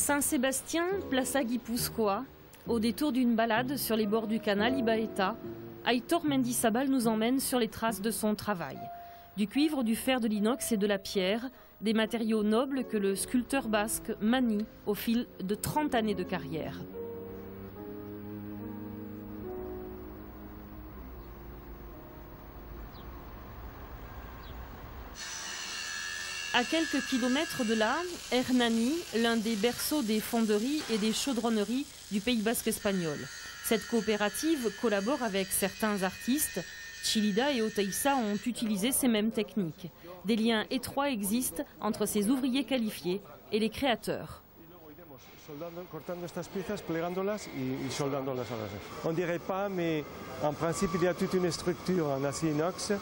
Saint-Sébastien, Plaça Guipúzcoa, au détour d'une balade sur les bords du canal Ibaeta, Aitor Mendizabal nous emmène sur les traces de son travail. Du cuivre, du fer, de l'inox et de la pierre, des matériaux nobles que le sculpteur basque manie au fil de 30 années de carrière. À quelques kilomètres de là, Hernani, l'un des berceaux des fonderies et des chaudronneries du Pays basque espagnol. Cette coopérative collabore avec certains artistes. Chillida et Oteiza ont utilisé ces mêmes techniques. Des liens étroits existent entre ces ouvriers qualifiés et les créateurs. On ne dirait pas, mais en principe, il y a toute une structure en acier inox.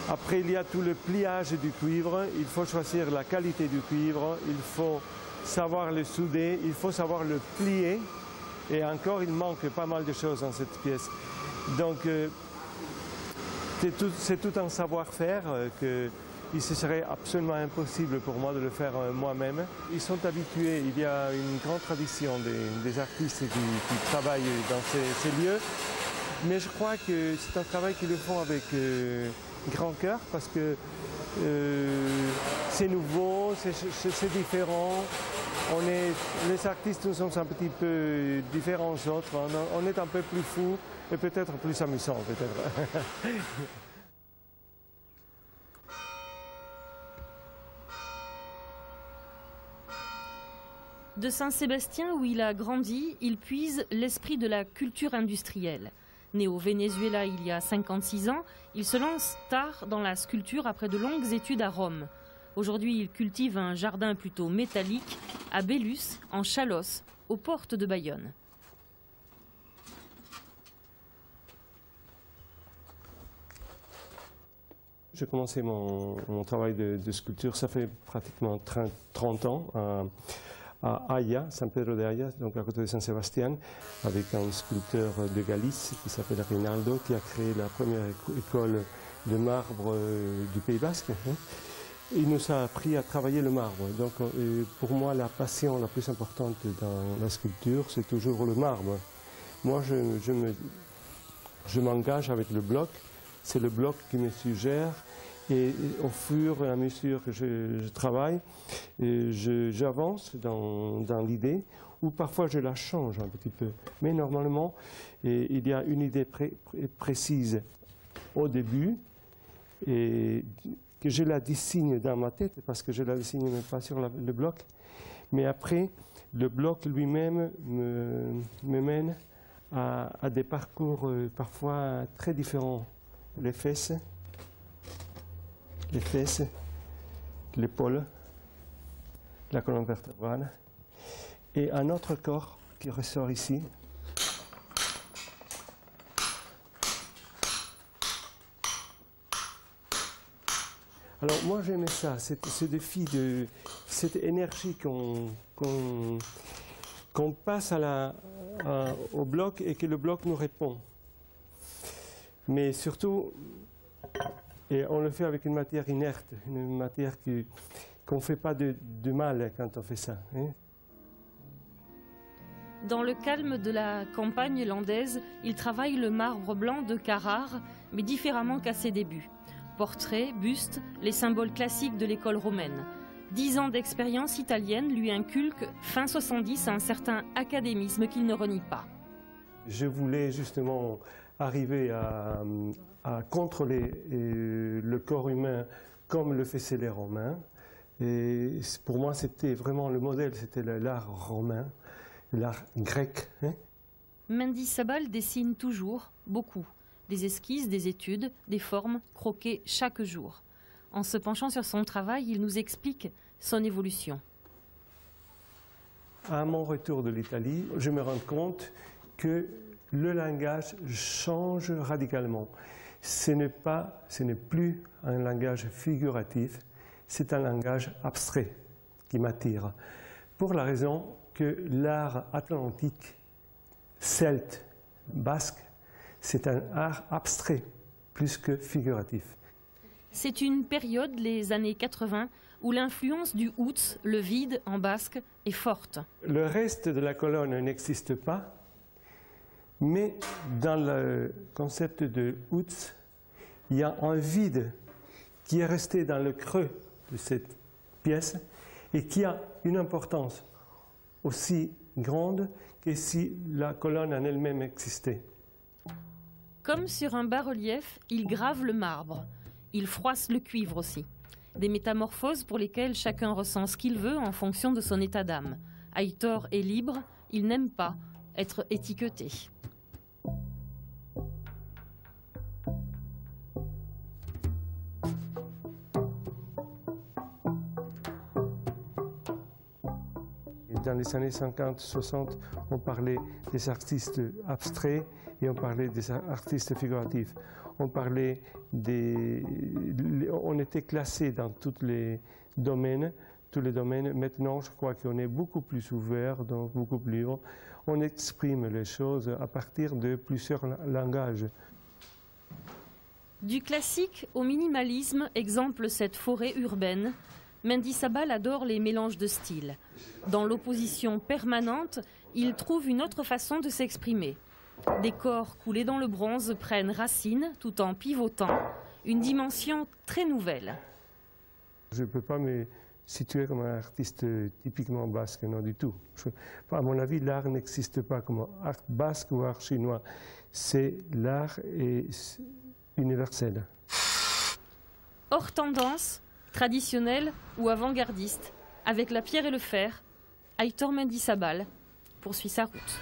Après, il y a tout le pliage du cuivre. Il faut choisir la qualité du cuivre. Il faut savoir le souder. Il faut savoir le plier. Et encore, il manque pas mal de choses dans cette pièce. Donc, c'est tout un savoir-faire qu'il se serait absolument impossible pour moi de le faire moi-même. Ils sont habitués. Il y a une grande tradition des artistes qui travaillent dans ces lieux. Mais je crois que c'est un travail qu'ils le font avec grand cœur parce que c'est nouveau, c'est différent. Les artistes, nous sommes un petit peu différents aux autres. On est un peu plus fous et peut-être plus amusants, peut-être. De Saint-Sébastien, où il a grandi, il puise l'esprit de la culture industrielle. Né au Venezuela il y a 56 ans, il se lance tard dans la sculpture après de longues études à Rome. Aujourd'hui, il cultive un jardin plutôt métallique à Bellus, en Chalosse, aux portes de Bayonne. J'ai commencé mon travail de sculpture, ça fait pratiquement 30 ans. À Aya, San Pedro de Aya, donc à côté de Saint-Sébastien, avec un sculpteur de Galice qui s'appelle Reinaldo, qui a créé la première école de marbre du Pays basque. Il nous a appris à travailler le marbre. Donc pour moi, la passion la plus importante dans la sculpture, c'est toujours le marbre. Moi, je m'engage avec le bloc. C'est le bloc qui me suggère. Et au fur et à mesure que je travaille, j'avance dans l'idée, ou parfois je la change un petit peu. Mais normalement, il y a une idée précise au début, et que je la dessine dans ma tête, parce que je la dessine même pas sur le bloc. Mais après, le bloc lui-même me mène à des parcours parfois très différents. Les fesses, l'épaule, la colonne vertébrale et un autre corps qui ressort ici. Alors moi j'aimais ça, ce défi de cette énergie qu'on passe au bloc et que le bloc nous répond. Mais surtout, et on le fait avec une matière inerte, une matière qu'on ne fait pas de mal quand on fait ça. Hein. Dans le calme de la campagne landaise, il travaille le marbre blanc de Carrare, mais différemment qu'à ses débuts. Portraits, bustes, les symboles classiques de l'école romaine. 10 ans d'expérience italienne lui inculquent, fin 70, un certain académisme qu'il ne renie pas. Je voulais justement arriver à contrôler le corps humain comme le faisaient les Romains. Et pour moi, c'était vraiment le modèle, c'était l'art romain, l'art grec. Hein. Mendizabal dessine toujours, beaucoup. Des esquisses, des études, des formes croquées chaque jour. En se penchant sur son travail, il nous explique son évolution. À mon retour de l'Italie, je me rends compte que le langage change radicalement. Ce n'est plus un langage figuratif, c'est un langage abstrait qui m'attire. Pour la raison que l'art atlantique, celte, basque, c'est un art abstrait plus que figuratif. C'est une période, les années 80, où l'influence du huts, le vide en basque, est forte. Le reste de la colonne n'existe pas, mais dans le concept de huts, il y a un vide qui est resté dans le creux de cette pièce et qui a une importance aussi grande que si la colonne en elle-même existait. Comme sur un bas-relief, il grave le marbre. Il froisse le cuivre aussi. Des métamorphoses pour lesquelles chacun ressent ce qu'il veut en fonction de son état d'âme. Aitor est libre, il n'aime pas être étiqueté. Dans les années 50-60, on parlait des artistes abstraits et on parlait des artistes figuratifs. On était classé dans tous les domaines. Maintenant, je crois qu'on est beaucoup plus ouvert, donc beaucoup plus libre. On exprime les choses à partir de plusieurs langages. Du classique au minimalisme, exemple cette forêt urbaine, Mendizabal adore les mélanges de styles. Dans l'opposition permanente, il trouve une autre façon de s'exprimer. Des corps coulés dans le bronze prennent racine tout en pivotant, une dimension très nouvelle. Je ne peux pas me situer comme un artiste typiquement basque, non du tout. À mon avis, l'art n'existe pas comme art basque ou art chinois. C'est l'art universel. Hors tendance, traditionnel ou avant-gardiste, avec la pierre et le fer, Aitor Mendizabal poursuit sa route.